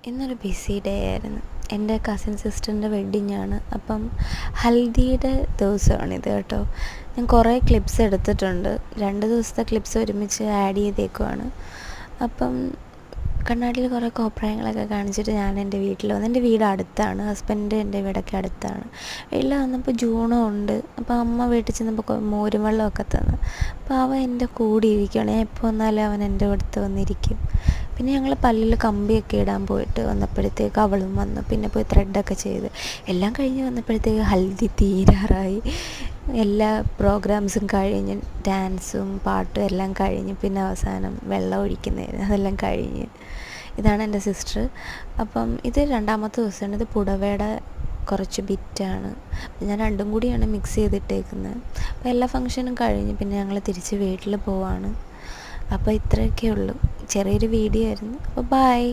ഇന്നൊരു BC day ആയിരുന്നു. എൻ്റെ കസിൻ സിസ്റ്ററിൻ്റെ വെഡ്ഡിങ്ങാണ്. അപ്പം ഹൽദിയുടെ ദിവസമാണിത് കേട്ടോ. ഞാൻ കുറേ ക്ലിപ്സ് എടുത്തിട്ടുണ്ട്. 2 ദിവസത്തെ ക്ലിപ്സ് ഒരുമിച്ച് ആഡ് ചെയ്തേക്കുവാണ്. അപ്പം കണ്ണാടിയിൽ കുറേ കോപ്രായങ്ങളൊക്കെ കാണിച്ചിട്ട് ഞാൻ എൻ്റെ വീട്ടിൽ വന്നു. എൻ്റെ വീട് അടുത്താണ്, ഹസ്ബൻഡ് എൻ്റെ വീടൊക്കെ അടുത്താണ്. വീട്ടിൽ വന്നപ്പോൾ ജൂണും ഉണ്ട്. അപ്പോൾ അമ്മ വീട്ടിൽ ചെന്നപ്പോൾ മോരും വെള്ളമൊക്കെ തന്നു. അപ്പോൾ അവൻ എൻ്റെ കൂടെ ഇരിക്കുകയാണ്. ഞാൻ എപ്പോൾ വന്നാലും അവൻ എൻ്റെ അടുത്ത് വന്നിരിക്കും. പിന്നെ ഞങ്ങൾ പല്ലിൽ കമ്പിയൊക്കെ ഇടാൻ പോയിട്ട് വന്നപ്പോഴത്തേക്ക് അവളും വന്നു. പിന്നെ പോയി ത്രെഡൊക്കെ ചെയ്ത് എല്ലാം കഴിഞ്ഞ് വന്നപ്പോഴത്തേക്ക് ഹൽദി തീരാറായി. എല്ലാ പ്രോഗ്രാംസും കഴിഞ്ഞ് ഡാൻസും പാട്ടും എല്ലാം കഴിഞ്ഞ് പിന്നെ അവസാനം വെള്ളം ഒഴിക്കുന്നതായിരുന്നു, അതെല്ലാം കഴിഞ്ഞ്. ഇതാണ് എൻ്റെ സിസ്റ്റർ. അപ്പം ഇത് 2ാമത്തെ ദിവസമാണ്. ഇത് പുടവയുടെ കുറച്ച് ബിറ്റാണ്. ഞാൻ രണ്ടും കൂടിയാണ് മിക്സ് ചെയ്തിട്ടേക്കുന്നത്. അപ്പോൾ എല്ലാ ഫങ്ഷനും കഴിഞ്ഞ് പിന്നെ ഞങ്ങൾ തിരിച്ച് വീട്ടിൽ പോവാണ്. അപ്പോൾ ഇത്രയൊക്കെ ഉള്ളൂ. ചെറിയൊരു വീഡിയോ ആയിരുന്നു. അപ്പോൾ ബൈ.